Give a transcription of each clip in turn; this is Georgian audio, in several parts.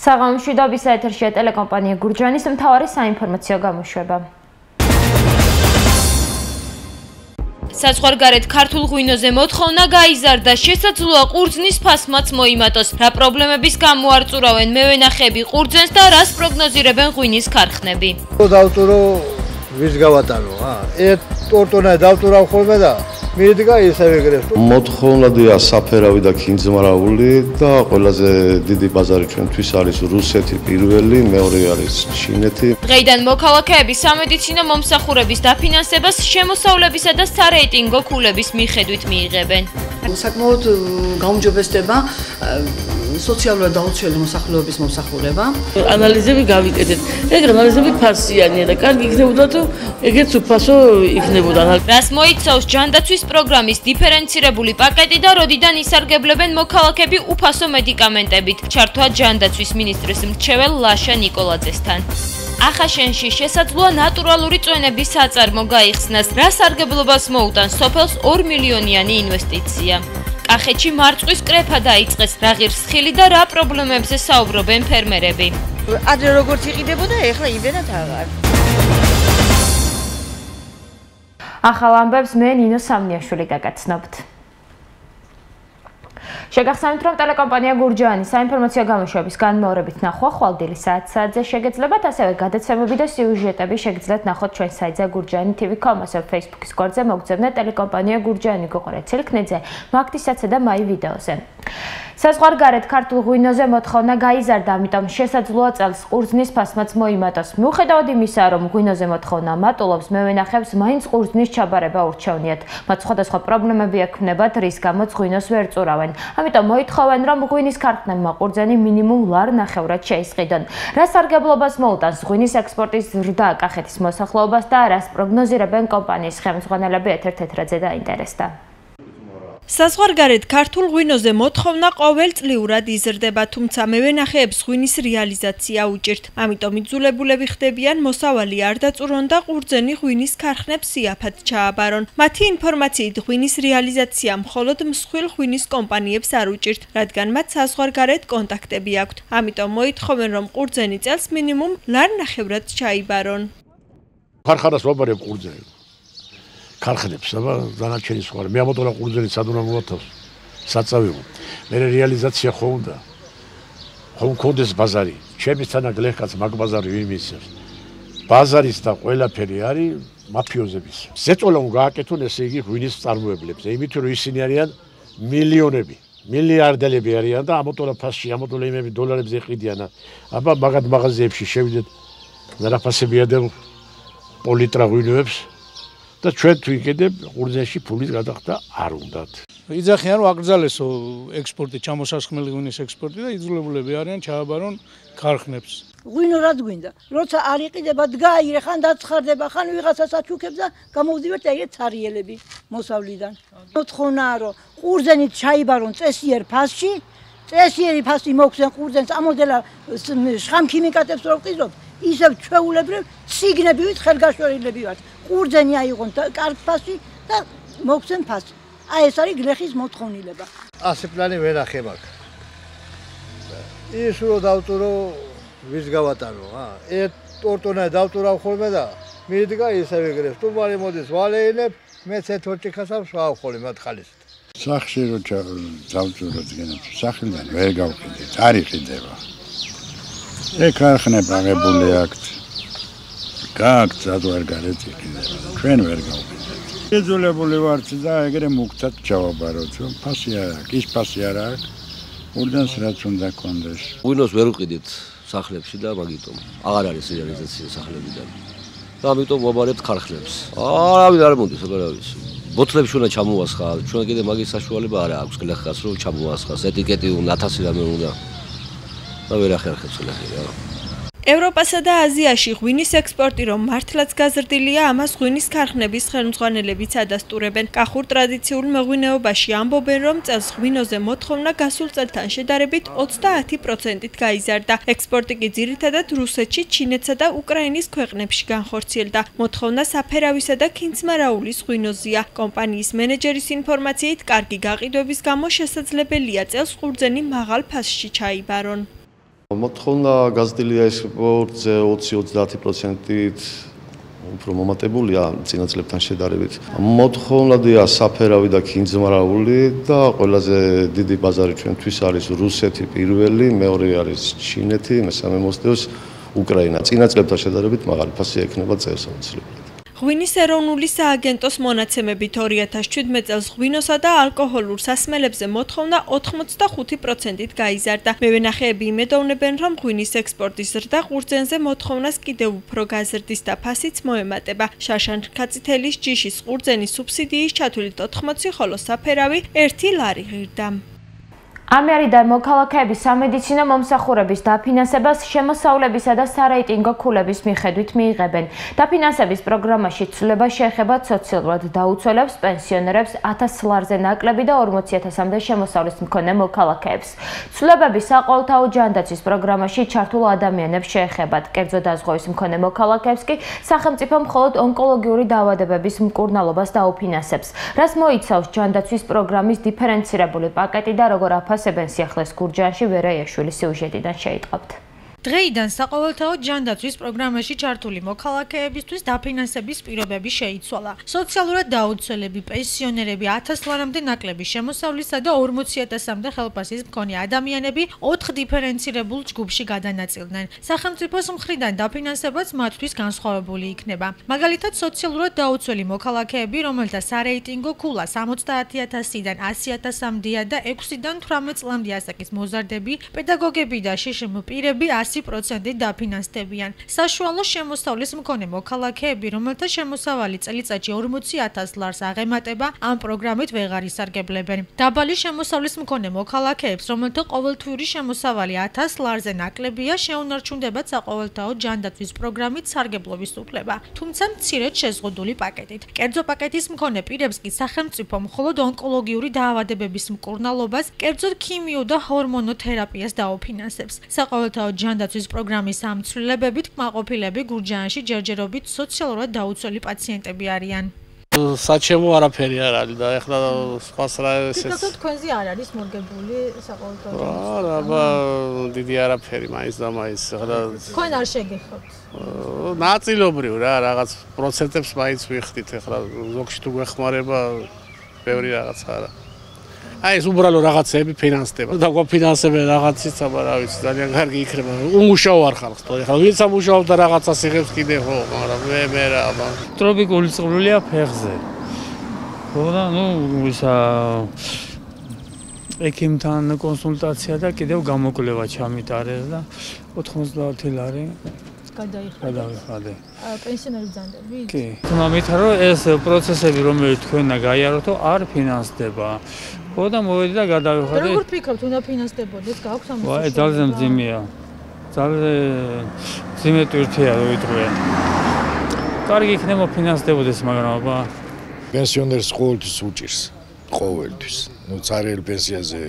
საღამოში დობის ეთერშია ტელეკომპანია გურჯანის მთავარი საინფორმაციო გამოშვება. Საზღვარგარეთ ქართულ ღვინოზე მოთხოვნა გაიზარდა, შესაძლოა ყურძნის ფასმაც მოიმატოს. Რა პრობლემების გამო არ წურავენ მევენახეები ყურძენს და რას პროგნოზირებენ ღვინის ქარხნები? დავტურო ვის გავატანო, ტორტონა დავტურავ ხოლმე და მიდგა ისევე ეგრეს. მოთხოვნადია საფერავი და ქინძმარაული და ყველაზე დიდი ბაზარი ჩვენთვის არის რუსეთი პირველი, მეორე არის ჩინეთი. დღეიდან მოქალაქეები სამედიცინო მომსახურების დაფინანსებას შემოსავლებისა და სარეიტინგო ქულების მიხედვით მიიღებენ. საკმაოდ გაუმჯობესდება სოციალურად დაუცველი მოსახლეობის მომსახურება. ანალიზები გავიკეთეთ. ეგ ანალიზები ფასიანია და კარგი იქნებოდა თუ ეგეც უფასო იქნებოდა. რას მოიცავს ჯანდაცვის პროგრამის დიფერენცირებული პაკეტი და როდიდან ისარგებლებენ მოქალაქეები უფასო მედიკამენტებით? ჩართვა ჯანდაცვის მინისტრის მრჩეվել ლაშა ნიკოლაძესთან. ახაშენში შესაძლოა ნატურალური წვენების საწარმო გაიხსნას. რა სარგებლობას მოუტანს სოფელს 2 მილიონიანი ინვესტიცია? კახეთში მარწყვის კრეფა დაიწყეს. რა ღირს ხილი და რა პრობლემებზე საუბრობენ ფერმერები? ადრე როგორც იყიდებოდა, ეხლა იმდენად აღარ. ახალ ამბებს მე ნინო სამნიაშვილი გაგაცნობთ. შეგახსენებთ, რომ ტელეკომპანია გურჯაანი საინფორმაციო გამოშვების განმეორებით ნახვა ხვალდილი საათზე შეგეძლებათ, ასევე გადაცემები და სიუჟეტები შეგიძლიათ ნახოთ ჩვენ საიტზე gurjani.tv.com, ასევე Facebook-ის გვერდზე მოგძებნეთ ტელეკომპანია გურჯაანი გოყოლეთ ცილქნეძე, მაგდისაცე და მაი ვიდეოზე. საზღვარგარეთ ქართულ ღვინოზე მოთხოვნა გაიზარდა, ამიტომ შესაძლოა წელს ყურძნის ფასმაც მოიმატოს. მიუხედავად იმისა, რომ ღვინოზე მოთხოვნა მატულობს, მევენახებს მაინც ყურძნის ჩაბარება ურჩევნიათ. მათ სხვადასხვა პრობლემები ექმნებათ, რის გამოც ღვინოს ვერ წურავენ. ამიტომ მოითხოვენ, რომ ღვინის ქარხნებმა ყურძენი მინიმუმ ლარ ნახევრად შეისყიდონ. რა სარგებლობას მოუტანს ღვინის ექსპორტის ზრდა კახეთის მოსახლეობას და რას პროგნოზირებენ კომპანიის ხელმძღვანელები? ეთერ თეთრაძე დაინტერესდა. საზღვარგარეთ ქართულ ღვინოზე მოთხოვნა ყოველწლიურად იზრდება, თუმცა მევენახეებს ღვინის რეალიზაცია უჭირთ. ამიტომ იძულებულები ხდებიან მოსავალი არ დაწურონ და ყურძენი ღვინის ქარხნებს სიაფად ჩააბარონ. მათი ინფორმაციით ღვინის რეალიზაცია მხოლოდ მსხვილ ღვინის კომპანიებს არ უჭირთ, რადგან მათ საზღვარგარეთ კონტაქტები აქვთ. ამიტომ მოითხოვენ, რომ ყურძენი წელს მინიმუმ ლარ ნახევრად ჩაიბარონ. ქარხანას ვაბარებ ყურძენი. ქარხნებს და დანარჩენი სხვა. მე ამოწონა ყურძენი სად უნდა მოვათავს? საწავიღო. მე რეალიზაცია ხო უნდა. ხომ მქონდეს ბაზარი. ჩემი თანა გლეხკაც მაგ ბაზარი ვიმისებს. ბაზარის და ყველაფერი არის მაფიოზების. ზეწოლა უნდა გააკეთონ ესე იგი ღვინის წარმოებლებს. იმიტომ რომ ისინი არიან მილიონები, მილიარდელები არიან და ამოწონა ფასში, ამოწონა იმები დოლარებზე ყიდიან. აბა მაგათ მაღაზიებში შევიდეთ და რა ფასები ადევ პოლიტრა ღვინოებს. და ჩვენ თუ იქედებ ყურძენში ფულის გადახდა არ უნდათ. იძახიან რომ აკრძალესო ექსპორტი, ჩამოსასხმელი ღვინის ექსპორტი და იძულებულები არიან ჩააბარონ ქარხნებს. ღვინო რად გვინდა? როცა არ იყიდება, დგაირე, ხან დაცხარდება, ხან ვიღაცას აჩუქებს და გამოვდივართ ეგეთ ცარიელები მოსავლიდან. მოთხოვნაა რომ ყურძენით ჩაიბარონ წესიერ ფასში, წესიერი ფასი მოგცენ ყურძენს, ამოდელა შხამქიმიკატებს რო ვყიდოთ, ისევ ჩვეულებრივ სიგნებივით ხელგაშორილები ვართ. ყურძენი აიღონ კარგ ფასში და მოგცენ ფასი. ეს არის გლეხის მოთხოვნილება. ასე პლანი ვერ ახებაკ. ის რო დავტურო ვის გავატანო, ტორტონა დავტურავ ხოლმე და მიდგა ისევე ეგრეს. თუ მალე მოდის ვალეინებ, მეც ეთორჭიქასავ შავ ხოლმე მათ ხალისით. სახში რო დავწუროთ გენებს, სახლიდან ვერ გავყიდეთ, არ იყიდება. ეგ ქარხნები აღებული აქვთ. გააქვთ საზღვარგარეთ იყიდება. ჩვენ ვერ გავყიდეთ. იძულებული ვართ და ეგრე მუქთად ჩავაბაროთ, რომ ფასი არ აქვს, ის ფასი არ აქვს. ურდანს რაც უნდა კონდეს. ღვინოს ვერ ვყიდით სახლებში და მაგიტომ აღარ არის რეალიზაცია სახლებიდან. და ამიტომ ვაბარებთ ქარხნებს. არავინ არ მომდის, არავის. ბოთლებში უნდა ჩამოასხა, ჩვენ კიდე მაგის საშუალება არ აქვს გლეხას რომ ჩამოასხას, ეტიკეტი უნდა 1000 რამე უნდა. და ვერ ახერხებს გლეხი რა. ევროპასა და აზიაში ღვინის ექსპორტი რომ მართლაც გაზრდილია, ამას ღვინის ქარხნების ხელმძღვანელებიც ადასტურებენ. კახურ ტრადიციულ მეღვინეობაში ამბობენ, რომ წელს ღვინოზე მოთხოვნა გასულ წელთან შედარებით 30%-ით გაიზარდა. ექსპორტი კი ძირითადად რუსეთში, ჩინეთსა და უკრაინის ქვეყნებში განხორციელდა. მოთხოვნა საფერავისა და ქინძმარაულის ღვინოზეა. კომპანიის მენეჯერის ინფორმაციით, კარგი გაყიდვების გამო შესაძლებელია წელს ყურძენი მაღალ ფასში ჩაიბარონ. მოთხოვნა გაზრდილი ექსპორტზე 20-30%-ით უფრო მომატებულია წინა წლებთან შედარებით. მოთხოვნადია საფერავი და ქინძმარაული და ყველაზე დიდი ბაზარი ჩვენთვის არის რუსეთი პირველი, მეორე არის ჩინეთი, მესამე მოსდევს უკრაინა. წინა წლებთან შედარებით მაღალი ფასი ექნება წელს აუცილებლად. ღვინის ეროვნული სააგენტოს მონაცემებით 2017 წელს ღვინოსა და ალკოჰოლურ სასმელებზე მოთხოვნა 85%-ით გაიზარდა. მევენახეები იმედოვნებენ, რომ ღვინის ექსპორტის ზრდა ყურძენზე მოთხოვნას კიდევ უფრო გაზრდის და ფასიც მოემატება. შაშანქაცითელის ჯიშის ყურძენის სუბსიდიის ჩათვლით 80, ხოლო საფერავი 1 ლარი ღირდა. ამერიდან მოქალაქეების სამედიცინო მომსახურების დაფინანსებას შემოსავლებისა და სარეიტინგო ქულების მიხედვით მიიღებენ. დაფინანსების პროგრამაში ცვლილება შეეხება სოციალურად დაუცველებს, პენსიონერებს, 1000 ლარზე ნაკლები და 40,000-მდე შემოსავლის მქონე მოქალაქეებს. ცვლილებები საყოველთაო ჯანდაცვის პროგრამაში ჩართულ ადამიანებს შეეხებათ. კერძო დაზღვევის მქონე მოქალაქეებს კი სახელმწიფო მხოლოდ ონკოლოგიური დაავადებების მკურნალობას დაუფინანსებს. რაც მოიცავს ჯანდაცვის პროგრამის დიფერენცირებული პაკეტი და როგორ აფასებენ სიახლეს გურჯაანში ვერაიაშვილის სიუჟეტიდან შეიტყობთ. დღეიდან საყოველთაო ჯანდაცვის პროგრამაში ჩართული მოქალაქეებისთვის დაფინანსების პირობები შეიცვალა. სოციალურად დაუცველები, პენსიონერები 1000 ლარამდე ნაკლები შემოსავლისა და 40,000-მდე ხელფასის მქონე ადამიანები 4 დიფერენცირებულ ჯგუფში გადანაწილდნენ. სახელმწიფოს მხრიდან დაფინანსებაც მათთვის განსხვავებული იქნება. მაგალითად, სოციალურად დაუცველი მოქალაქეები, რომელთა სარეიტინგო ქულა 70,000-დან 100,000-მდეა და 6-დან 18 წლამდე ასაკის მოზარდები, პედაგოგები და შშმ პირები 100%-ით დაფინანსდებიან. საშუალო შემოსავლის მქონე მოქალაქეები, რომელთა შემოსავალი წელიწადში 40,000 ლარს აღემატება, ამ პროგრამით ვეღარ ისარგებლებენ. დაბალი შემოსავლის მქონე მოქალაქეებს, რომელთა ყოველთვიური შემოსავალი 1000 ლარზე ნაკლებია, შეუნარჩუნდებათ საყოველთაო ჯანდაცვის პროგრამით სარგებლობის უფლება, თუმცა მცირედ შეზღუდული პაკეტით. კერძო პაკეტის მქონე პირებს კი სახელმწიფო მხოლოდ ონკოლოგიური დაავადებების მკურნალობას, კერძოდ ქიმიო და ჰორმონოთერაპიას დაუფინანსებს. საყოველთაო ჯანდაცვის პროგრამის ამ ცვლილებებით კმაყოფილები გურჯაანში ჯერჯერობით სოციალურად დაუცველი პაციენტები არიან. საჩემო არაფერი არ არის და ეხლა სხვას რა ეს თვითონ თქვენზე არ არის მორგებული საყოველთაო არა, დიდი არაფერი მაინც და მაინც ეხლა თქვენ არ შეგეხებთ. ნაწილობრივ რა, რაღაც პროცენტებს მაინც ვიხდით ეხლა ზოგში თუ გვეხმარება ბევრი რაღაც არა. აი ეს უბრალო რაღაცები ფინანსდება. და გვაფინანსებენ რაღაცის, აბა რა ვიცი, ძალიან კარგი იქნება. უმუშაო არ ხალხს თორე ხა ვინც ამუშაობს და რაღაცას იღებს კიდე ხო, მაგრამ მე რა აბა. ტროპიკული წყლულია ფეხზე. ხო და ისა ექიმთან კონსულტაცია და კიდევ გამოკვლევა ჩამიტარეს და 90 ლარი გადაიხადე. პენსიონერი ბრძანდებით? კი. თუმცა რომ ეს პროცესები რომელიც თქვენნა გაიაროთ, არ ფინანსდება. ხო და მოვედი და გადავიხადე. როგორ ფიქრობთ, უნდა ფინანსდებოდეს, გაქვს ამ ვაი, ძალიან მძიმეა. ძალიან მძიმე ტვირთია რო ვიტყვიან. კარგი იქნება ფინანსდებოდეს, მაგრამ აბა პენსიონერს ყოველთვის უჭირს, ყოველთვის. царიელ პენსიაზე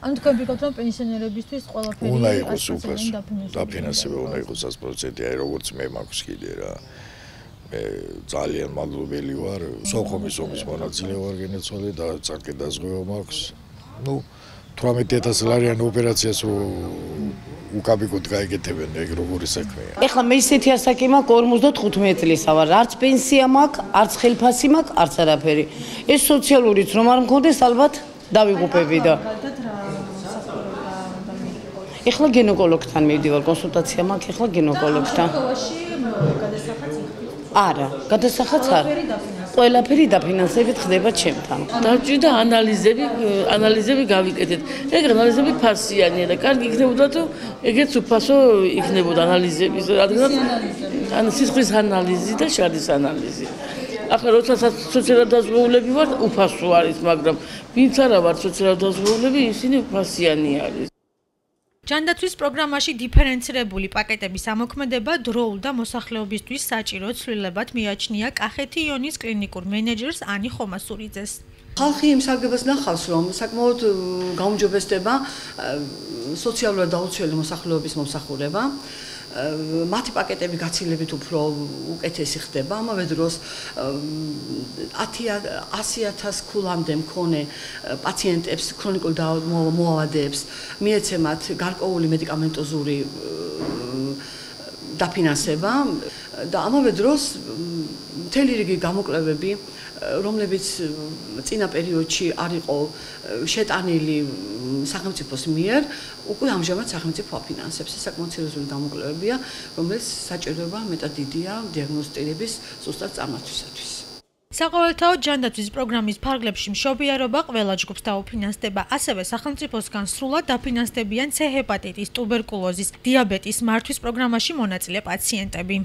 ან თქვენ ვიგოთ რომ პენსიონერებისთვის ყველაფერი უნდა იყოს უფასო. დაფინანსება უნდა იყოს 100%. აი როგორც მე მაქვს კიდე რა. მე ძალიან მადლობელი ვარ. სოხომის ომის მონაწილე ვარ გენეცვალე და წარკე დაზღვევა მაქვს. 18,000 ლარიან ოპერაციას უკაბიკოდ გაიგეთებენ ეგ როგორი საქმეა. ეხლა მე ისეთი ასაკი მაქვს 55 წლისა ვარ. არც პენსია მაქვს, არც ხელფასი მაქვს, არც არაფერი. ეს სოციალურიც რომ არ მქონდეს ალბათ დავიღუპები და ეხლა გინეკოლოგთან მივდივარ კონსულტაცია მაქვს ეხლა გინეკოლოგთან. არა, გადასახადს არ. ყველაფერი დაფინანსებით ხდება ჩემთან. დავჭირდა ანალიზები გავიკეთეთ. ეგ ანალიზები ფასიანია და კარგი იქნებოდა თუ ეგეც უფასო იქნებოდა ანალიზების, რადგან ან სისხლის ანალიზი და შადის ანალიზი. ახლა როცა სოციალურად დაზღვეულები ვართ, უფასო არის, მაგრამ ვინც არა ვართ სოციალურად დაზღვეულები, ისინი უფასიანი არის. ჯანდაცვის პროგრამაში დიფერენცირებული პაკეტების ამოქმედება დროულ და მოსახლეობისთვის საჭირო ცვლილებად მიაჩნია კახეთი იონის კლინიკურ მენეჯერს ანი ხომასურიძეს. ხალხი იმ საგებას ნახავს, რომ საკმაოდ გაუმჯობესდება სოციალურად დაუცველი მოსახლეობის მომსახურება. მათი პაკეტები გაცილებით უფრო უკეთესი ხდება. ამავე დროს 100,000 ქულამდე მქონე პაციენტებს, ქრონიკულ მოავადეებს მიეცემათ გარკვეული მედიკამენტოზური დაფინანსება და ამავე დროს მთელი რიგი გამოკვლევები, რომლებიც წინა პერიოდში არ იყო შეტანილი სახელმწიფოს მიერ, უკვე ამჟამად სახელმწიფო აფინანსებს. ეს საკმაოდ სერიოზული გამოკვლევებია, რომელიც საჭიროება მეტად დიდია დიაგნოსტირების ზუსტად წარმართვისათვის. საყოველთაო ჯანდაცვის პროგრამის ფარგლებში მშობიარობა ყველა ჯგუფს დაუფინანსდება, ასევე სახელმწიფოსგან სრულად დაფინანსდებიან C ჰეპატიტის, ტუბერკულოზის, დიაბეტის მართვის პროგრამაში მონაწილე პაციენტები.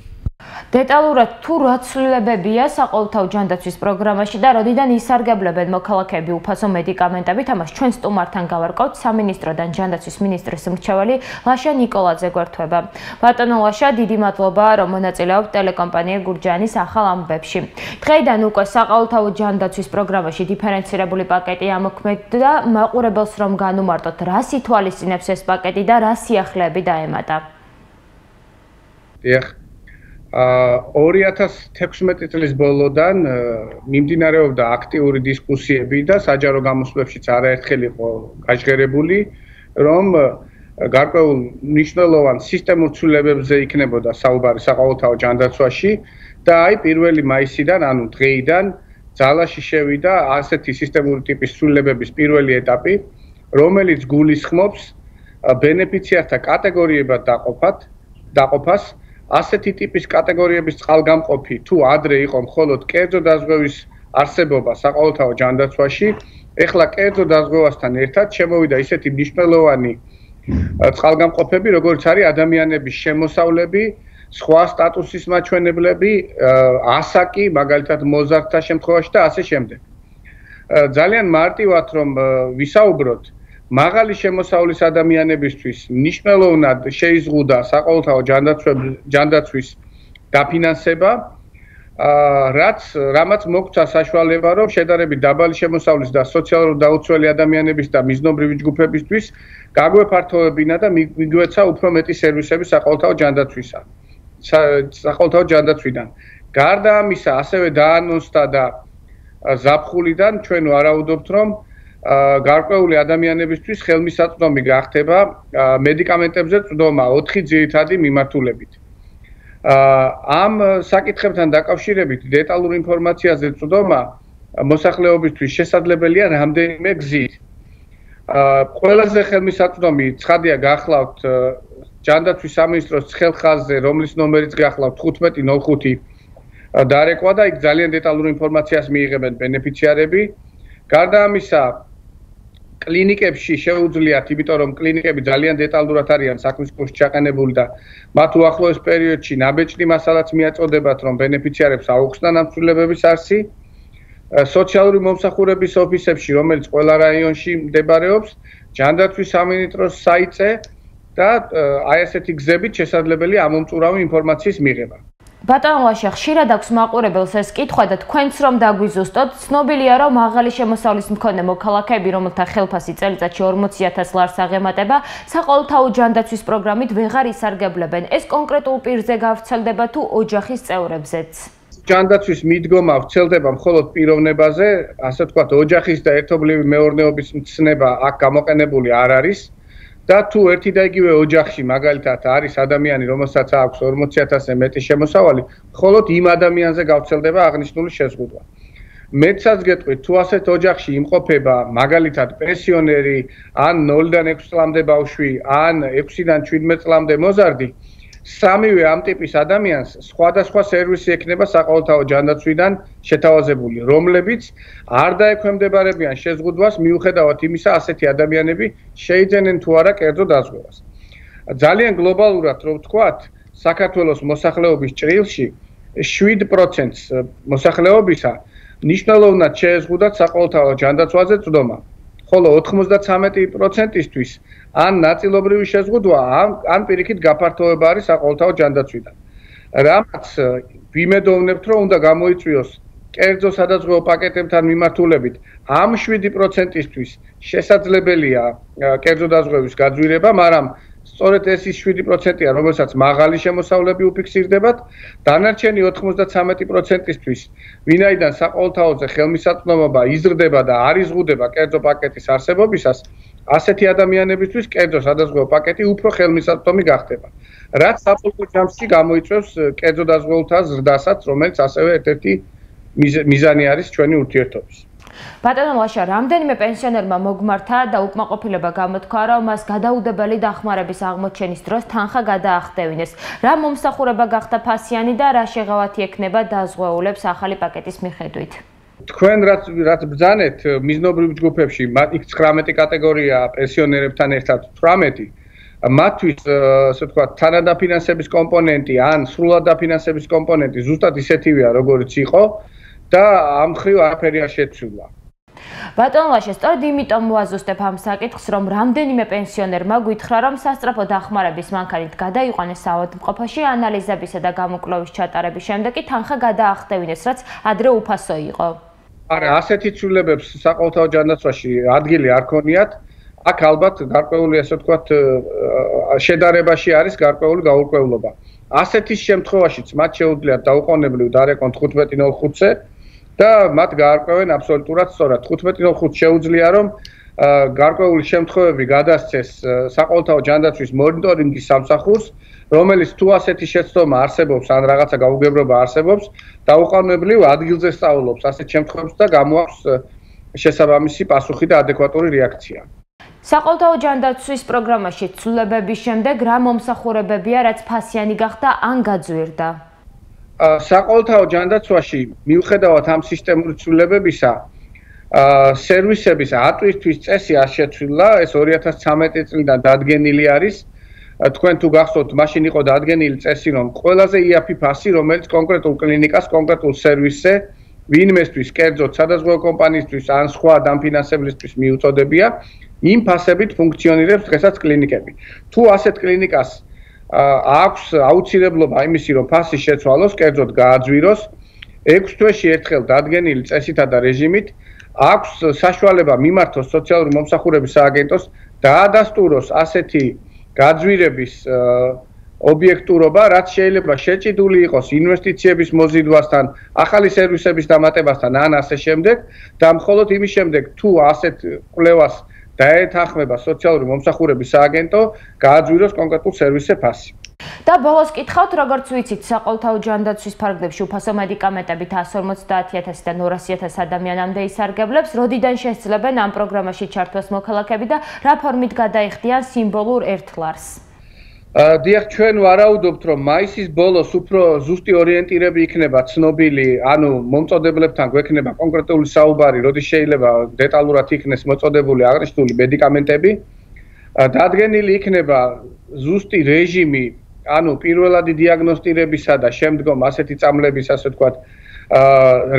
დეტალურად თუ რა ცვლილებებია საყოველთაო ჯანდაცვის პროგრამაში და როდიდან ისარგებლებენ მოქალაქეები უფასო მედიკამენტებით, ამას ჩვენ სტუმართან გავარკვევთ სამინისტროდან ჯანდაცვის მინისტრის მრჩეველი ლაშა ნიკოლაძე გვერდება. ბატონო ლაშა, დიდი მადლობა, რომ მონაწილეობთ ტელეკომპანია გურჯაანის ახალ ამბებში. დღეიდან უკვე საყოველთაო ჯანდაცვის პროგრამაში დიფერენცირებული პაკეტი ამოქმედდა და მაყურებელს რომ განუმარტოთ, რა ითვალისწინებს ეს პაკეტი და რა სიახლეები დაემატა. 2016 წლის ბოლოდან მიმდინარეობდა აქტიური დისკუსიები და საჯარო გამოსვლებშიც არაერთხელ იყო გაჟღერებული, რომ გარკვეულ მნიშვნელოვან სისტემურ ცვლილებებზე იქნებოდა საუბარი საყოველთაო ჯანდაცვაში და აი 1 მაისიდან, ანუ დღეიდან ძალაში შევიდა ასეთი სისტემური ტიპის ცვლილებების პირველი ეტაპი, რომელიც გულისხმობს ბენეფიციართა კატეგორიებად დაყოფას. ასეთი ტიპის კატეგორიების წყალგამყოფი თუ ადრე იყო მხოლოდ კერძო დაზღვევის არსებობა საყოველთაო ჯანდაცვაში, ეხლა კერძო დაზღვევასთან ერთად შემოვიდა ისეთი მნიშვნელოვანი წყალგამყოფები, როგორც არის ადამიანების შემოსავლები, სხვა სტატუსის მაჩვენებლები, ასაკი, მაგალითად მოზარდთა შემთხვევაში და ასე შემდეგ. ძალიან მარტივად რომ ვისაუბროთ, მაღალი შემოსავლის ადამიანებისთვის მნიშვნელოვნად შეიზღუდა საყოველთაო ჯანდაცვის დაფინანსება, რამაც მოგვცა საშუალება, რომ შედარებით დაბალი შემოსავლის და სოციალურად დაუცველი ადამიანების და მიზნობრივი ჯგუფებისთვის გაგვეფართოვებინა და მიგვეცა უფრო მეტი სერვისები საყოველთაო ჯანდაცვიდან. გარდა ამისა, ასევე დაანონსდა და ზაფხულიდან ჩვენ ვარაუდობთ, რომ გარკვეული ადამიანებისთვის ხელმისაწვდომი გახდება მედიკამენტებზე წვდომა 4 ძირითადი მიმართულებით. ამ საკითხებთან დაკავშირებით დეტალურ ინფორმაციაზე წვდომა მოსახლეობისთვის შესაძლებელია რამდენიმე გზით. ყველაზე ხელმისაწვდომი ცხადია გახლავთ ჯანდაცვის სამინისტროს ცხელხაზზე, რომლის ნომერიც გახლავთ 1505 დარეკვა და იქ ძალიან დეტალურ ინფორმაციას მიიღებენ ბენეფიციარები. გარდა ამისა, კლინიკებში შეუძლიათ, იმიტომ რომ კლინიკები ძალიან დეტალურად არიან საქმის კურსში ჩაყენებული და მათ უახლოეს პერიოდში ნაბეჭდი მასალაც მიაწოდებათ, რომ ბენეფიციარებს აუხსნან ამ ცვლილებების არსი. სოციალური მომსახურების ოფისებში, რომელიც ყველა რაიონში მდებარეობს, ჯანდაცვის სამინისტროს საიტზე და აი ასეთი გზებით შესაძლებელია ამომწურავი ინფორმაციის მიღება. ბატონო ლაშა, ხშირად აქვს მაყურებელს ეს კითხვა და თქვენც რომ დაგვიზუსტოთ, ცნობილია რომ მაღალი შემოსავლის მქონე მოქალაქეები, რომელთა ხელფასი წელიწადში 40,000 ლარს აღემატება, საყოველთაო ჯანდაცვის პროგრამით ვეღარ ისარგებლებენ. ეს კონკრეტულ პირზე გავრცელდება თუ ოჯახის წევრებზეც? ჯანდაცვის მიდგომა ვრცელდება მხოლოდ პიროვნებაზე, ასე ვთქვათ, ოჯახის და ერთობლივი მეურნეობის მცნება აქ გამოყენებული არ არის. და თუ ერთი და იგივე ოჯახში მაგალითად არის ადამიანი, რომელსაც აქვს 40,000-ზე მეტი შემოსავალი, მხოლოდ იმ ადამიანზე გავრცელდება აღნიშნული შეზღუდვა. მეცაც გეტყვით, თუ ასეთ ოჯახში იმყოფება მაგალითად პენსიონერი, ან 0-დან 6 წლამდე ბავშვი, ან 6-დან 17 წლამდე მოზარდი, სამივე ამ ტიპის ადამიანს სხვადასხვა სერვისი ექნება საყოველთაო ჯანდაცვიდან შეთავაზებული, რომლებიც არ დაექვემდებარებიან შეზღუდვას მიუხედავად იმისა, ასეთი ადამიანები შეიძენენ თუ არა კერძო დაზღვევას. ძალიან გლობალურად რომ ვთქვათ, საქართველოს მოსახლეობის ჭრილში 7%-ს მოსახლეობისა მნიშვნელოვნად შეეზღუდათ საყოველთაო ჯანდაცვაზე წვდომა, ხოლო 93%-ისთვის ან ნაწილობრივი შეზღუდვა, ან პირიქით გაფართოება არის საყოველთაო ჯანდაცვიდან. რამაც ვიმედოვნებთ, რომ უნდა გამოიწვიოს კერძო სადაზღვევო პაკეტებთან მიმართულებით ამ 7%-ისთვის შესაძლებელია კერძო დაზღვევის გაძვირება, მაგრამ სწორედ ეს ის 7%-ია, რომელსაც მაღალი შემოსავლები უფიქსირდებათ, დანარჩენი 93%-ისთვის, ვინაიდან საყოველთაოზე ხელმისაწვდომობა იზრდება და არ იზღუდება კერძო პაკეტის არსებობისას, ასეთი ადამიანებისთვის კერძო სადაზღვევო პაკეტი უფრო ხელმისაწვდომი გახდება. რაც საბოლოო ჯამში გამოიწვევს კერძო დაზღვეულთა ზრდასაც, რომელიც ასევე ერთ-ერთი მიზანი არის ჩვენი ურთიერთობის. ბატონო ლაშა, რამდენიმე პენსიონერმა მოგმართა და უკმაყოფილება გამოთქვა, რომ მას გადაუდებელი დახმარების აღმოჩენის დროს თანხა გადაახდევინეს. რა მომსახურება გახდა ფასიანი და რა შეღავათი ექნება დაზღვეულებს ახალი პაკეტის მიხედვით? თქვენ რაც ბრძანეთ მიზნობრივ ჯგუფებში, იქ 19 კატეგორია პენსიონერებთან ერთად 18 მათთვის ასე ვთქვათ თანადაფინანსების კომპონენტი ან სრულად დაფინანსების კომპონენტი ზუსტად ისეთივეა როგორც იყო და ამ მხრივ არაფერი არ შეცვლილა. ბატონო ლაშა, სწორედ იმიტომ მოაზუსტებ ამ საკითხს, რომ რამდენიმე პენსიონერმა გითხრა, რომ სასწრაფო დახმარების მანქანით გადაიყვანეს საავადმყოფოში ანალიზებისა და გამოკვლევის ჩატარების შემდეგ კი თანხა გადაახდევინეს, რაც ადრე უფასო იყო. არა, ასეთი ცვლილებებს საყოველთაო ჯანდაცვაში ადგილი არ ქონიათ. აქ ალბათ გარკვეული ასე ვთქვათ შედარებაში არის გარკვეული გაურკვევლობა. ასეთი შემთხვევაშიც მათ შეუძლიათ დაუყოვნებლივ დარეკონ 15.05-ზე და მათ გაარკვევენ აბსოლუტურად სწორად. 15.05 შეუძლია რომ გარკვეული შემთხვევები გადასცეს საყოველთაო ჯანდაცვის მონიტორინგის სამსახურს, რომელიც თუ ასეთი შეცდომა არსებობს ან რაღაცა გაუგებრობა არსებობს, დაუყოვნებლივ ადგილზე სწავლობს ასეთ შემთხვევებს და გამოაქვს შესაბამისი პასუხი და ადეკვატური რეაქცია. საყოველთაო ჯანდაცვის პროგრამაში ცვლილებების შემდეგ რა მომსახურებებია, რაც ფასიანი გახდა ან გაძვირდა? საყოველთაო ჯანდაცვაში მიუხედავად ამ სისტემური ცვლილებებისა, სერვისების ატვირთვის წესი არ შეცვლილა, ეს 2013 წლიდან დადგენილი არის. თქვენ თუ გახსოვთ, მაშინ იყო დადგენილი წესი, რომ ყველაზე იაფი ფასი, რომელიც კონკრეტულ კლინიკას, კონკრეტულ სერვისზე ვინმესთვის, კერძოდ სადაზღვევო კომპანიისთვის ან სხვა დამფინანსებლისთვის მიუწოდებია, იმ ფასებით ფუნქციონირებს დღესაც კლინიკები. თუ ასეთ კლინიკას აქვს აუცილებლობა იმისი, რომ ფასი შეცვალოს, კერძოდ გააძვიროს, 6 თვეში ერთხელ დადგენილი წესითა და რეჟიმით, აქვს საშუალება მიმართოს სოციალური მომსახურების სააგენტოს დაადასტუროს ასეთი გაძვირების ობიექტურობა, რაც შეიძლება შეჭიდული იყოს ინვესტიციების მოზიდვასთან, ახალი სერვისების დამატებასთან ან ასე შემდეგ და მხოლოდ იმის შემდეგ, თუ ასეთ კვლევას დაეთანხმება სოციალური მომსახურების სააგენტო, გააძვიროს კონკრეტულ სერვისზე ფასი. და ბოლოს კითხავთ, როგორც ვიცით, საყოველთაო ჯანდაცვის ფარგლებში უფასო მედიკამენტებით 150,000-დან 200,000 ადამიანამდე ისარგებლებს, როდიდან შესძლებენ ამ პროგრამაში ჩართვას მოქალაქეები და რა ფორმით გადაიხდიან სიმბოლურ ერთლარს? დიახ, ჩვენ ვარაუდობთ, რომ მაისის ბოლოს უფრო ზუსტი ორიენტირები იქნება ცნობილი, ანუ მომწოდებლებთან გვექნება კონკრეტული საუბარი, როდის შეიძლება დეტალურად იქნეს მოწოდებული აღნიშნული მედიკამენტები. დადგენილი იქნება ზუსტი რეჟიმი, ანუ პირველადი დიაგნოსტირებისა და შემდგომ ასეთი წამლების, ასე ვთქვათ,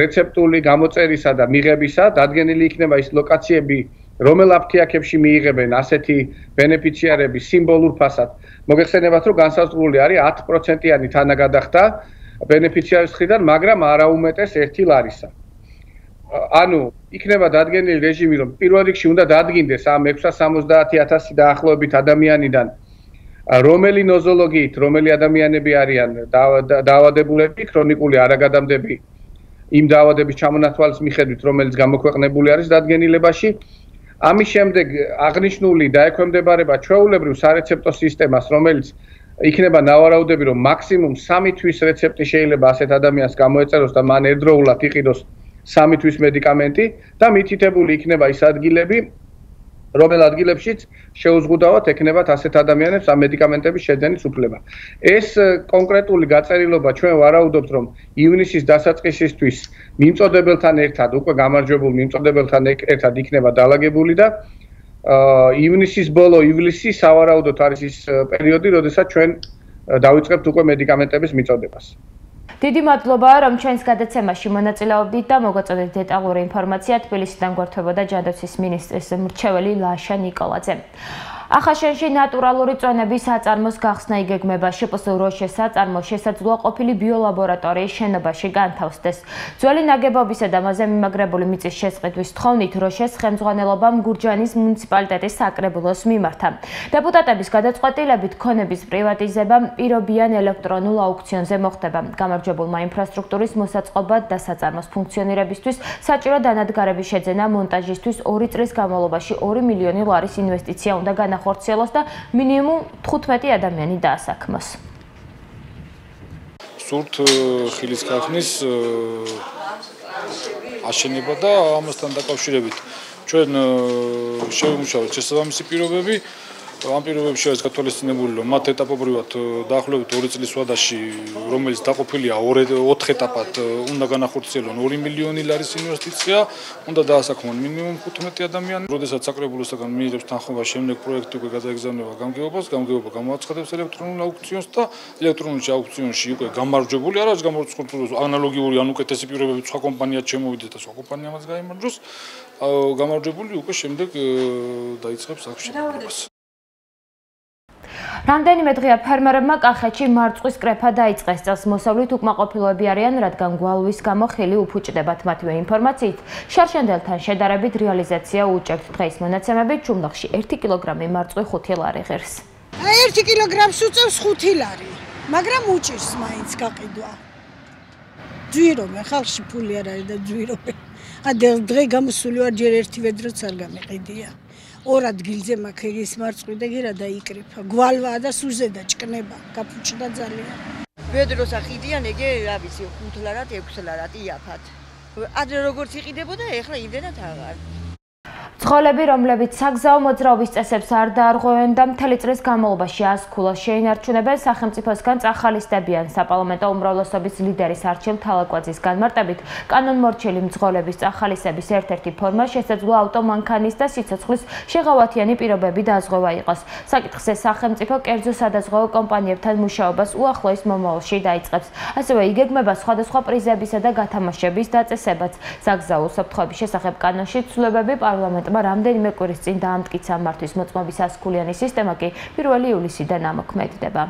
რეცეპტული გამოწერისა და მიღებისა, დადგენილი იქნება ის ლოკაციები, რომელ აფთიაქებში მიიღებენ ასეთი ბენეფიციარები სიმბოლურ ფასად. მოგეხსენებათ, რომ განსაზღვრული არის 10%-იანი თანაგადახდა ბენეფიციარის მხრიდან, მაგრამ არა უმეტეს 1 ლარისა. ანუ იქნება დადგენილი რეჟიმი, რომ პირველ რიგში უნდა დადგინდეს ამ 670,000 დაახლოებით ადამიანიდან, რომელი ნოზოლოგიით, რომელი ადამიანები არიან დაავადებულები, ქრონიკული არაგადამდები იმ დაავადების ჩამონათვალის მიხედვით, რომელიც გამოქვეყნებული არის დადგენილებაში. ამის შემდეგ აღნიშნული დაექვემდებარება ჩვეულებრივ სარეცეპტო სისტემას, რომელიც იქნება ნავარაუდები, რომ მაქსიმუმ 3 თვის რეცეპტი შეიძლება ასეთ ადამიანს გამოეწეროს და მან ერთდროულად იყიდოს 3 თვის მედიკამენტი და მითითებული იქნება ის ადგილები, რომელ ადგილებშიც შეუზღუდავად ექნებათ ასეთ ადამიანებს ამ მედიკამენტების შეძენის უფლება. ეს კონკრეტული გაწერილობა ჩვენ ვარაუდობთ, რომ ივნისის დასაწყისისთვის მიმწოდებელთან ერთად, უკვე გამარჯვებულ მიმწოდებელთან ერთად იქნება დალაგებული და ივნისის ბოლო, ივლისი სავარაუდოდ არის ის პერიოდი, როდესაც ჩვენ დავიწყებთ უკვე მედიკამენტების მიწოდებას. დიდი მადლობა, რომ ჩვენს გადაცემაში მონაწილეობდით და მოგაწოდეთ დეტალური ინფორმაცია. თბილისიდან გვერდებოდა ჯანდაცვის მინისტრის მრჩეველი ლაშა ნიკოლაძე. ახაშენში ნატურალური წვენების საწარმოს გახსნა იგეგმება. შპს როშეს საწარმო შესაძლოა ყოფილი ბიოლაბორატორიის შენობაში განთავსდეს. ძველი ნაგებობისა და მასზე მიმაგრებული მიწის შესყიდვის თხოვნით როშეს ხელმძღვანელობამ გურჯაანის მუნიციპალიტეტის საკრებულოს მიმართა. დეპუტატების გადაწყვეტილებით ქონების პრივატიზება პირობიან ელექტრონულ აუქციონზე მოხდება. გამარჯვებულმა ინფრასტრუქტურის მოსაწყობა და საწარმოს ფუნქციონირებისთვის საჭირო დანადგარების შეძენა მონტაჟისთვის 2 წლის განმავლობაში 2 მილიონი ლარის ინვესტიცია უნდა განახორციელოს და მინიმუმ 15 ადამიანი დაასაქმოს. სურთ ხილის ქარხნის აშენება და ამასთან დაკავშირებით ჩვენ შევიმუშავეთ შესაბამისი პირობები. ამ პირობებში არის გათვალისწინებული, რომ მათ ეტაპობრივად დაახლოებით 2 წლის ვადაში, რომელიც დაყოფილია 4 ეტაპად, უნდა განახორციელონ 2 მილიონი ლარის ინვესტიცია, უნდა დაასაქმონ მინიმუმ 15 ადამიანი. როდესაც საკრებულოსგან მიიღებს თანხმობა, შემდეგ პროექტი უკვე გადაეგზავნება გამგეობას, გამგეობა გამოაცხადებს ელექტრონულ აუქციონს და ელექტრონულ აუქციონში უკვე გამარჯვებული არ არის გამორიცხული ანალოგიური ან უკეთესი პირობები სხვა კომპანიად შემოვიდეს და სხვა კომპანია მას გაიმარჯვოს, გამარჯვებული უკვე შემდეგ დაიწყებს აქშენებას. რამდენიმე დღეა ფერმერებმა კახეთში მარწყვის კრეფა დაიწყეს. წელს მოსავლით უკმაყოფილოები არიან, რადგან გვალვის გამო ხილი უფუჭდებათ. მათივე ინფორმაციით, შარშანდელთან შედარებით რეალიზაცია უჭერთ. დღეის მონაცემებით ჩუმლახში 1 კილოგრამი მარწყვი 5 ლარი ღირს. 1 კილოგრამს უწევს 5 ლარი, მაგრამ უჭირს მაინც გაყიდვა. ძვირობენ, ხალხში ფული არ არის და ძვირობენ. დღე გამოსული ვარ, ჯერ ერთი ვედროც არ გამიყიდია. 2 ადგილზე მაქვს მარწყვი და გერა დაიკრიფა. გვალვაა და სუზედა ჭკნება, გაფუჭდა ძალიან. ვედროს აყიდიან, ეგე რა ვიცი, 5 ლარად, 6 ლარად იაფად. ადრე როგორც იყიდებოდა, ეხლა იმდენად აღარ. ცხოლები, რომლებიც საგზაო მოძრაობის წესებს არ დაარღვევენ და მთელი წლის განმავლობაში 100 ქულას შეინარჩუნებენ, სახელმწიფოსგან წახალისდებიან. საპარლამენტო უმრავლესობის ლიდერის არჩილ თალაკვაძის განმარტებით, კანონმორჩილი მძღოლების წახალისების ერთ-ერთი ფორმა შესაძლოა ავტომანქანის და სიცოცხლის შეღავათიანი პირობები დაზღვევა იყოს. საკითხზე სახელმწიფო კერძო სადაზღვევო კომპანიებთან მუშაობას უახლოეს მომავალში დაიწყებს. ასევე იგეგმება სხვადასხვა პრიზებისა და გათამაშების დაწესებაც. საგზაო უსაფრთხოების შესახებ კანონში ცვლილებები პარლამენტ რამდენიმე კვირის წინ დაამტკიცა მართვის მოწმობის 100-ქულიანი სისტემა კი 1 ივლისიდან ამოქმედდება.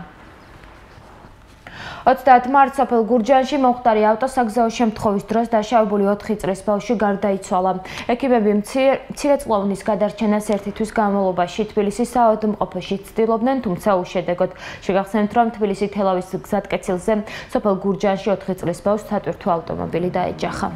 30 მარტს სოფელ გურჯაანში მომხდარი ავტოსაგზაო შემთხვევის დროს დაშავებული 4 წლის ბავშვი გარდაიცვალა. ექიმები მცირეწლოვნის გადარჩენას ერთი თვის განმავლობაში თბილისის საავადმყოფოში ცდილობდნენ, თუმცა უშედეგოდ. შეგახსენებთ, რომ თბილისი-თელავის გზატკეცილზე სოფელ გურჯაანში 4 წლის ბავშვს სატვირთო ავტომობილი დაეჯახა.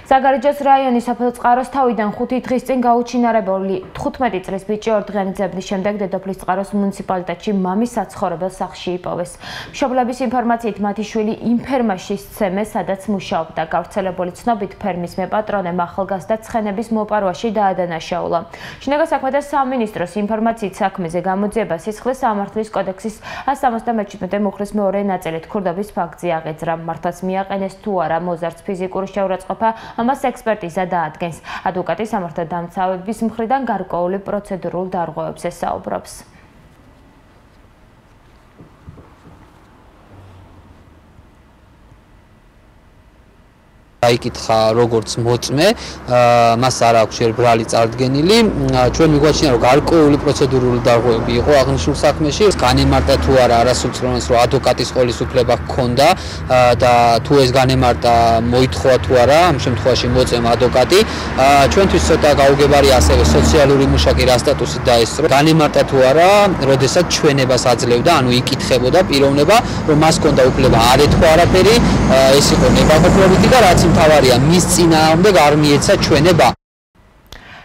საგარეჯოს რაიონის სოფელ წყაროს თავიდან 5 დღის წინ გაუჩინარებული 15 წლის ბიჭი 2 დღიანი ძებნის შემდეგ დედოფლის წყაროს მუნიციპალიტეტში მამის საცხოვრებელ სახლში იპოვეს. მშობლების ინფორმაციით მათი შვილი იმ ფერმაში სცემე, სადაც მუშაობდა. გავრცელებული ცნობით ფერმის მეპატრონემ ახალგაზრდა ცხენების მოპარვაში დაადანაშაულა. შინაგან საქმეთა სამინისტროს ინფორმაციით საქმეზე გამოძიება სისხლის სამართლის კოდექსის 177 მუხლის მეორე ნაწილით ქურდობის ფაქტზე აღეძრა. მართლაც მიაყენეს თუ არა მოზარდს ფიზიკური შეურაცხყოფა, ამას ექსპერტიზა დაადგენს. ადვოკატი სამართალდამცავების მხრიდან გარკვეული პროცედურულ დარღვევებზე საუბრობს. დაიკითხა როგორც მოწმე, მას არ აქვს შერ ბრალი წარდგენილი. ჩვენ მიგვაჩნია, რომ გარკვეული პროცედურული დარღვევები იყო აღნიშნულ საქმეში. განემარტა თუ არა არასრულწლოვანს, რომ ადვოკატის ყოლის უფლება ჰქონდა და თუ ეს განემარტა მოითხოვა თუ არა, ამ შემთხვევაში მოწმე ადვოკატი. ჩვენთვის ცოტა გაუგებარია ასევე სოციალური მუშაკი რა სტატუსით დაესწრო. განემარტა თუ არა, როდესაც ჩვენებას აძლევდა, ანუ იკითხებოდა პიროვნება, რომ მას ჰქონდა უფლება არ ეთქვა არაფერი, ეს იყო ნებაყოფლობითი და რაც თავარია მის წინააღმდეგ არ მიეცა ჩვენება.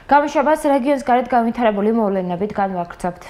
გამოშვებას რეგიონის გარეთ განვითარებული მოვლენებით განვაგრძობთ.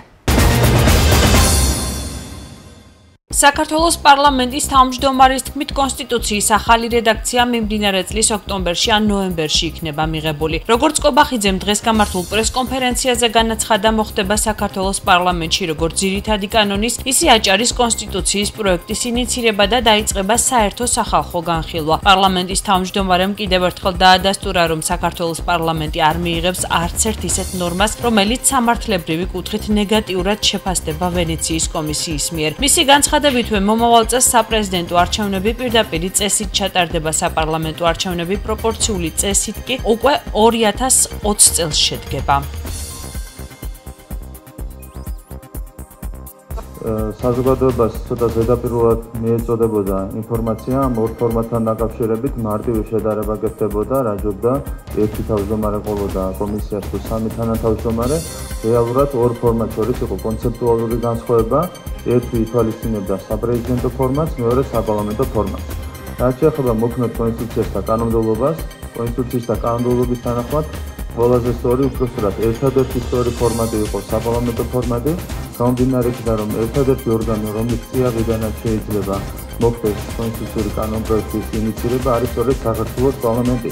საქართველოს პარლამენტის თავმჯდომარის თქმით, კონსტიტუციის ახალი რედაქცია მიმდინარე წლის ოქტომბერში ან ნოემბერში იქნება მიღებული. როგორც კობახიძემ დღეს გამართულ პრესკონფერენციაზე განაცხადა, მოხდება საქართველოს პარლამენტში როგორც ძირითადი კანონის, ისე აჭარის კონსტიტუციის პროექტის ინიცირება და დაიწყება საერთო სახალხო განხილვა. პარლამენტის თავმჯდომარემ კიდევ ერთხელ დაადასტურა, რომ საქართველოს პარლამენტი არ მიიღებს არც ერთ ისეთ ნორმას, რომელიც სამართლებრივი კუთხით ნეგატიურად შეფასდება ვენეციის კომისიის მიერ. მისი განცხადება გაგრძელებითვე მომავალ წელს საპრეზიდენტო არჩევნები პირდაპირ წესით ჩატარდება, საპარლამენტო არჩევნები პროპორციული წესით კი უკვე 2020 წელს შედგება. საზოგადოებას ცოტა ზედაპირულად მიეწოდებოდა ინფორმაცია ამ ორ ფორმატთან დაკავშირებით, მარტივი შედარება გექნებოდა, რაჯობდა ერთი თავმჯდომარე ყოლოდა კომისიას თუ სამი თანათავმჯდომარე. რეალურად ორ ფორმატს შორის იყო კონცეპტუალური განსხვავება, ერთი ითვალისწინებდა საპრეზიდენტო ფორმატს, მეორე საპარლამენტო ფორმატს. რაც შეეხება მოქმედ კონსტიტუციას და კანონმდებლობას, კონსტიტუციის და კანონმდებლობის თანახმად ყველაზე სწორი, უпростоრად ერთადერთი სწორი ფორმატი იყო საპარლამენტო ფორმატი, გამომდინარე იქიდან, რომ ერთადერთი ორგანო, რომლის წიაღიდანაც შეიძლება მოხდეს კონსტიტუციური კანონპროექტის ინიციირება, არის სწორედ საქართველოს პარლამენტი.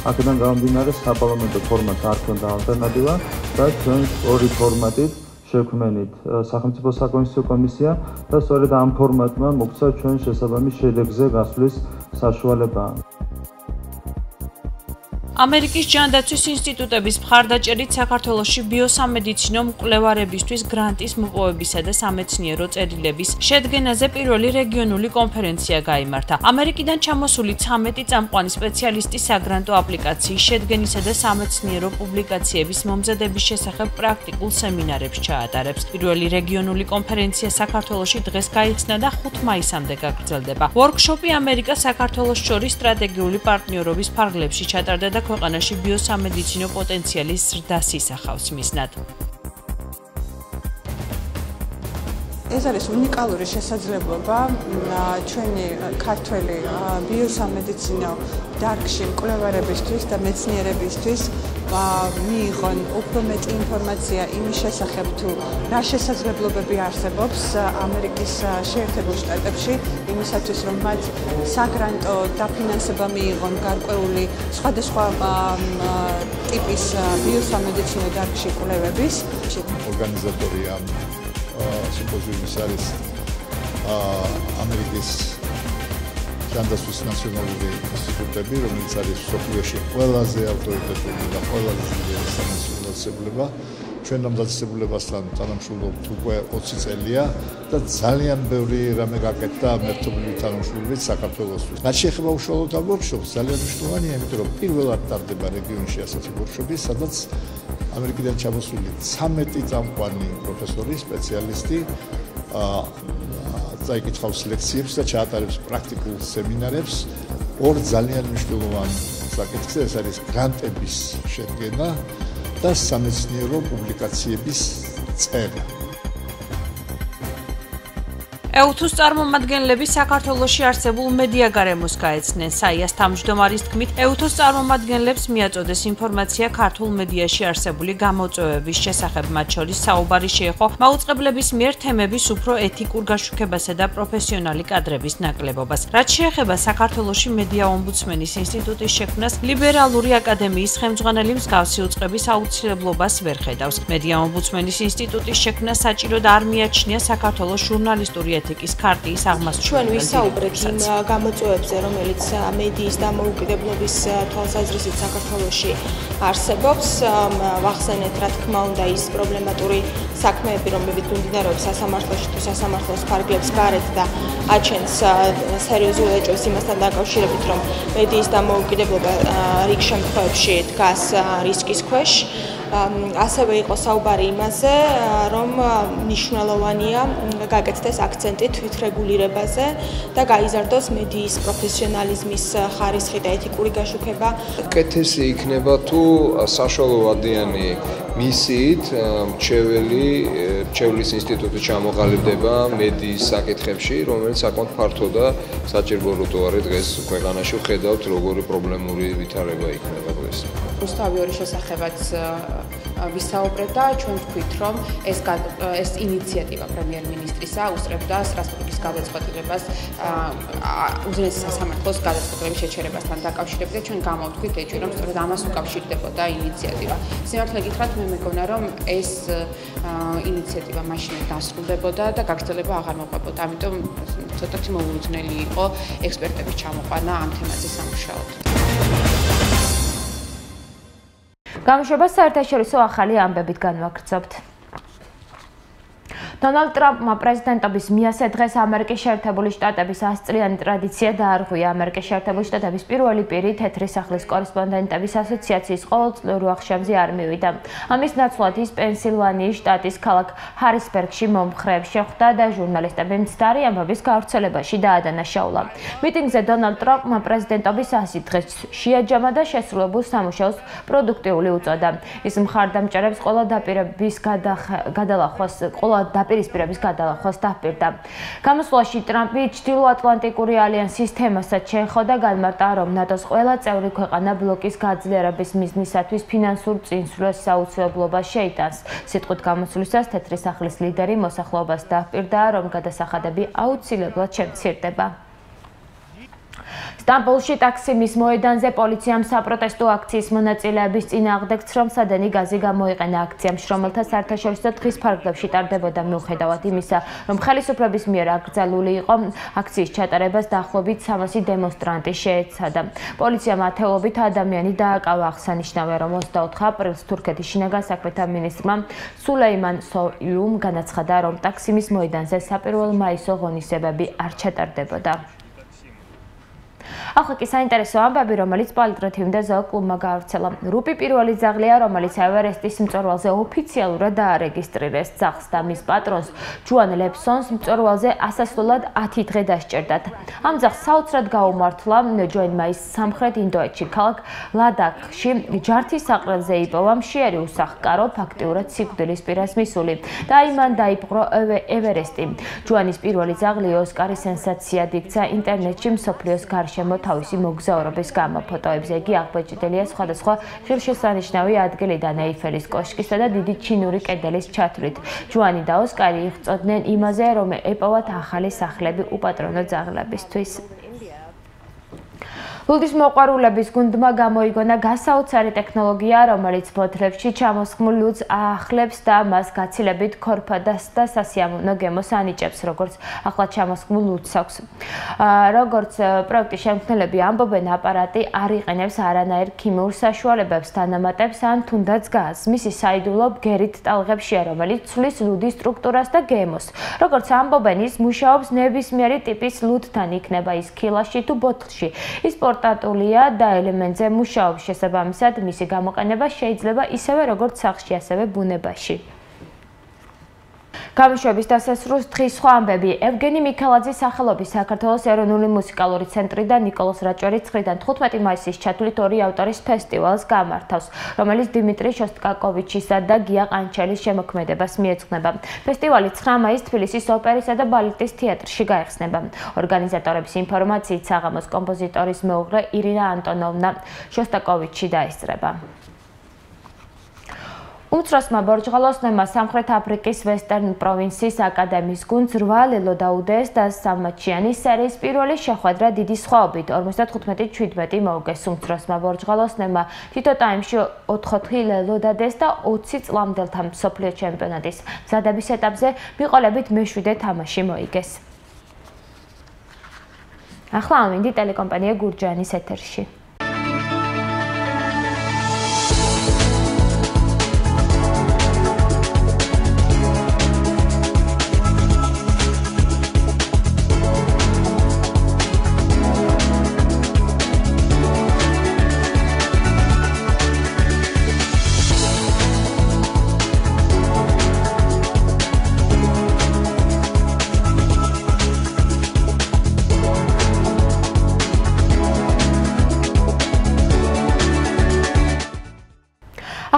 აქედან გამომდინარე, საპარლამენტო ფორმატს არ ჰქონდა ალტერნატივა და ჩვენ ორი ფორმატით შევქმნით სახელმწიფო საკონსტიტუციო კომისია და სწორედ ამ ფორმატმა მოგცა ჩვენ შესაბამის შედეგზე გასვლის საშუალება. ამერიკის ჯანდაცვის ინსტიტუტების მხარდაჭერით საქართველოში ბიოსამედიცინო მკვლევარებისთვის გრანტის მოპოვებისა და სამეცნიერო წერილების შედგენაზე პირველი რეგიონული კონფერენცია გაიმართა. ამერიკიდან ჩამოსული 13 წამყვანი სპეციალისტი საგრანტო აპლიკაციის შედგენისა და სამეცნიერო პუბლიკაციების მომზადების შესახებ პრაქტიკულ სემინარებს ჩაატარებს. პირველი რეგიონული კონფერენცია საქართველოში დღეს გაიხსნა და 5 მაისამდე გაგრძელდება. ვორქშოპი ამერიკას საქართველოს შორის სტრატეგიული პარტნიორობის ფარგლებში ჩატარდა და ქვეყანაში ბიოსამედიცინო პოტენციალის ზრდას ისახავს მიზნად. ეს არის უნიკალური შესაძლებლობა ჩვენი ქართველი ბიოსამედიცინო დარგში მკვლევარებისთვის და მეცნიერებისთვის მიიღონ უფრო მეტი ინფორმაცია იმის შესახებ თუ რა შესაძლებლობები არსებობს ამერიკის შეერთებულ შტატებში იმისათვის რომ მათ საგრანტო დაფინანსება მიიღონ გარკვეული სხვადასხვა ტიპის ბიოსამედიცინო დარგში კვლევების. ორგანიზატორი ამ სიმპოზიუმის არის ამერიკის ჯანდაცვის ნაციონალური ინსტიტუტები, რომელიც არის მსოფლიოში ყველაზე ავტორიტეტული და ყველაზე ძლიერი სამეცნიერო დაწესებულება. ჩვენ ამ დაწესებულებასთან თანამშრომლობთ უკვე 20 წელია და ძალიან ბევრი რამე გაკეთდა მერთობლივი თანამშრომლობით საქართველოსთვის. რაც შეეხება უშუალოდ ამ ვორქშოპს, ძალიან მნიშვნელოვანია, იმიტომ რომ პირველად ტარდება რეგიონში ასეთი ვორქშოპი, სადაც ამერიკიდან ჩამოსული 13 წამყვანი პროფესორი, სპეციალისტი წაიკითხავს ლექციებს და ჩაატარებს პრაქტიკულ სემინარებს. ორ ძალიან მნიშვნელოვან საკითხზე, ეს არის გრანტების შედგენა და სამეცნიერო პუბლიკაციების წერა. EUTHUS წარმომადგენლები საქართველოში არსებულ მედიაგარემოს გაეცნენ. საიას თავმჯდომარის თქმით, EUTHUS წარმომადგენლებს მიაწოდეს ინფორმაცია ქართულ მედიაში არსებული გამოწვევების შესახებ, მათ შორის საუბარი შეეხო მაუწყებლების მიერ თემების უფრო ეთიკურ გაშუქებასა და პროფესიონალი კადრების ნაკლებობას. რაც შეეხება საქართველოში მედია ომბუდსმენის ინსტიტუტის შექმნას, ლიბერალური აკადემიის ხელმძღვანელი მსგავსი უწყების აუცილებლობას ვერ ხედავს. მედია ომბუდსმენის ინსტიტუტის შექმნა საჭიროდ არ მიაჩნია საქართველოს ჟურნალისტური ეთიკის ქარტიის აღმასრულებელი. ჩვენ ვისაუბრებთ იმ გამოწვევებზე, რომელიც მედიის დამოუკიდებლობის თვალსაზრისით საქართველოში არსებობს. ვახსენეთ, რა თქმა უნდა, ის პრობლემატური საქმეები, რომლებიც მიმდინარეობს სასამართლოში თუ სასამართლოს ფარგლებს გარეთ და აჩენს სერიოზულ ეჭვს იმასთან დაკავშირებით, რომ მედიის დამოუკიდებლობა რიგ შემთხვევებში დგას რისკის ქვეშ. ასევე იყო საუბარი იმაზე, რომ მნიშვნელოვანია გაკეთდეს აქცენტი თვითრეგულირებაზე და გაიზარდოს მედიის პროფესიონალიზმის ხარისხი და ეთიკური გაშუქება. კეთესი იქნება თუ საშუალო ვადიანი მისიით მრჩევლის ინსტიტუტი ჩამოყალიბდება მედიის საკითხებში, რომელიც საკმაოდ ფართო და საჭიროა დღეს ქვეყანაში ვხედავთ, როგორი პრობლემური ვითარება იქნება დღეს. რუსთავი ორი შესახებაც ვისაუბრეთ და ჩვენ ვთქვით, რომ ეს ინიციატივა პრემიერ-მინისტრისა უსწრებდა სტრასბურგის გადაწყვეტილებას უზენაესი სასამართლოს გადაწყვეტილების შეჩერებასთან დაკავშირებით და ჩვენ გამოვთქვით ეჭვი, რომ სწორედ ამას უკავშირდებოდა ინიციატივა. სიმართლე გითხრათ, მე მეგონა, რომ ეს ინიციატივა მაშინ დასრულდებოდა და გაგრძელება აღარ მოყვებოდა. ამიტომ ცოტათი მოულოდნელი იყო ექსპერტების ჩამოყვანა ამ თემაზე სამუშაოდ. გამოშვებას საერთაშორისო ახალი ამბებით განვაგრძობთ. დონალდ ტრამპმა პრეზიდენტობის მიასე დღეს ამერიკის შეერთებული შტატების 100 წლიანი ტრადიცია დაარღვია. ამერიკის შეერთებული შტატების პირველი პირი თეთრი სახლის კორესპონდენტების ასოციაციის ყოველწლიურ ვახშამზე არ მივიდა. ამის ნაცვლად ის პენსილვანიის შტატის ქალაქ ჰარისბერგში მომხრეებს შეხვდა და ჟურნალისტები მცდარი ამბების გავრცელებაში დაადანაშაულა. მიტინგზე დონალდ ტრამპმა პრეზიდენტობის 100 დღეს შეაჯამა და შესრულებულ სამუშაოს პროდუქტიული უწოდა. ის მხარდამჭერებს ყველა დაპირისპირების გადალახვას დაპირდა. გამოსვლაში ტრამპი ჩრდილოატლანტიკური ალიანსის თემასაც შეეხო და განმარტა, რომ ნატოს ყველა წევრი ქვეყანა ბლოკის გაძლიერების მიზნისათვის ფინანსურ წინსვლას საუცილებლობას შეიტანს. სიტყვით გამოსვლისას თეთრი სახლის ლიდერი მოსახლეობას დაპირდა, რომ გადასახადები აუცილებლად შემცირდება. სტამბოლში ტაქსიმის მოედანზე პოლიციამ საპროტესტო აქციის მონაწილეების წინააღმდეგ ცრომსადენი გაზი გამოიყენა. აქციამ შრომელთა საერთაშორისო დღის ფარგლებში ტარდებოდა მიუხედავად იმისა, რომ ხელისუფლების მიერ აკრძალული იყო აქციის ჩატარებას დაახლოებით 300 დემონსტრანტი შეეცადა. პოლიციამ ათეულობით ადამიანი დააკავა. აღსანიშნავია, რომ 24 აპრილს თურქეთის შინაგან საქმეთა მინისტრმა სულეიმან სოილუმ განაცხადა, რომ ტაქსიმის მოედანზე საპირველ მაისო ღონისძიებები არ ჩატარდებოდა. ახლა კი საინტერესო ამბები, რომელიც პოლიტრეთივ და ზოკლუბმა გაავრცელა. რუპი პირველი ძაღლია, რომელიც ევერესტის მწვერვალზე ოფიციალურად დაარეგისტრირეს. ძაღლს და მის პატრონს ჯუან ლეფსონს მწვერვალზე ასასვლელად 10 დღე დასჭირდათ. ამ ძაღლს საოცრად გაუმართლა ჯოინმა ის სამხრეთ ინდოეთში ქალაქ ლადაქში ჯართის საყრელზე იპოვა მშიერი უსახკარო, ფაქტიურად სიკვდილის პირას მისული და იმან დაიპყრო ევერესტი. ჯუანის პირველი ძაღლი ოსკარი სენსაციად იქცა ინტერნეტში მსოფლიოს გარშემო თავისი მოგზაურობის გამო. ფოტოებზე იგი აღბეჭდილია სხვადასხვა ღირსშესანიშნავი ადგილიდან ეიფელის კოშკისა და დიდი ჩინური კედლის ჩათვლით. ჯუანი და ოსკარი იღწოდნენ იმაზე, რომ ეპოვათ ახალი სახლები უპატრონო ძაღლებისთვის. ლუდის მოყვარულების გუნდმა გამოიგონა გასაოცარი ტექნოლოგია, რომელიც ფოთლებში ჩამოსხმულ ლუდს აახლებს და მას გაცილებით ქორფადას და სასიამოვნო გემოს ანიჭებს, როგორც ახლა ჩამოსხმულ ლუდს აქვს. როგორც პროექტის შემქმნელები ამბობენ, აპარატი არ იყენებს არანაირ ქიმიურ საშუალებებს, დანამატებს ან თუნდაც გაზს. მისი საიდუმლო ბგერით ტალღებშია, რომელიც ცვლის ლუდის სტრუქტურას და გემოს. როგორც ამბობენ, ის მუშაობს ნებისმიერი ტიპის ლუდთან, იქნება ის ქილაში თუ ბოთლში. ის პორტატულია და ელემენტზე მუშაობს. შესაბამისად, მისი გამოყენება შეიძლება ისევე როგორც სახლში, ასევე ბუნებაში. გამოშვების დასასრულს დღის სხვა ამბები. ევგენი მიქელაძის სახელობის საქართველოს ეროვნული მუსიკალური ცენტრი და ნიკოლოზ რაჭვერის მხრიდან 15 მაისის ჩათვლით ორი ავტორის ფესტივალს გამართავს, რომელიც დიმიტრი შოსტაკოვიჩისა და გია ყანჩელის შემოქმედებას მიეძღვნება. ფესტივალი 9 მაისს თბილისის ოპერისა და ბალეტის თეატრში გაიხსნება. ორგანიზატორების ინფორმაციით საღამოს კომპოზიტორის მეუღლე ირინა ანტონოვნა შოსტაკოვიჩი დაესწრება. უმცროსმა ბორჯღალოსნებმა სამხრეთ აფრიკის ვესტერნ პროვინციის აკადემიის გუნდს 8 ლელო დაუდეს და სამმაჩიანი სერიის პირველი შეხვედრა დიდი სხვაობით 55-17 მოუგეს. უმცროსმა ბორჯღალოსნებმა თითო ტაიმში 4 ლელო დადეს და 20 წლამდელთა მსოფლიო ჩემპიონატის მზადების ეტაპზე მიყოლებით მე-7 თამაში მოიგეს. ახლა ამინდი ტელეკომპანია გურჯაანის ეთერში.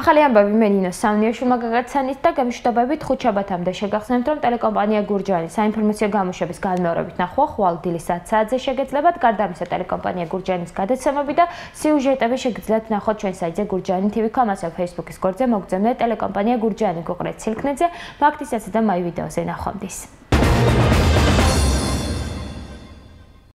ახალი ამბები მე ნინო საუნიაშვილმა გაგაცანით და გამშვიდობებით ხუთშაბათამდე შეგახსენებთ, რომ ტელეკომპანია გურჯაანი საინფორმაციო გამოშვების განმეორებით ნახვა ხვალ-დილის 10 საათზე შეგეძლებათ. გარდა ამისა, ტელეკომპანია გურჯაანის გადაცემები და სიუჟეტები შეგიძლიათ ნახოთ ჩვენ საიტზე gurjaani.tv.com, ასევე Facebook-ის გვერდზე მოგზაურობთ ტელეკომპანია გურჯაანი გუყურეთ სილქნეზე, ფაქტისაცი და მაი ვიდეოზე ნახვამდის.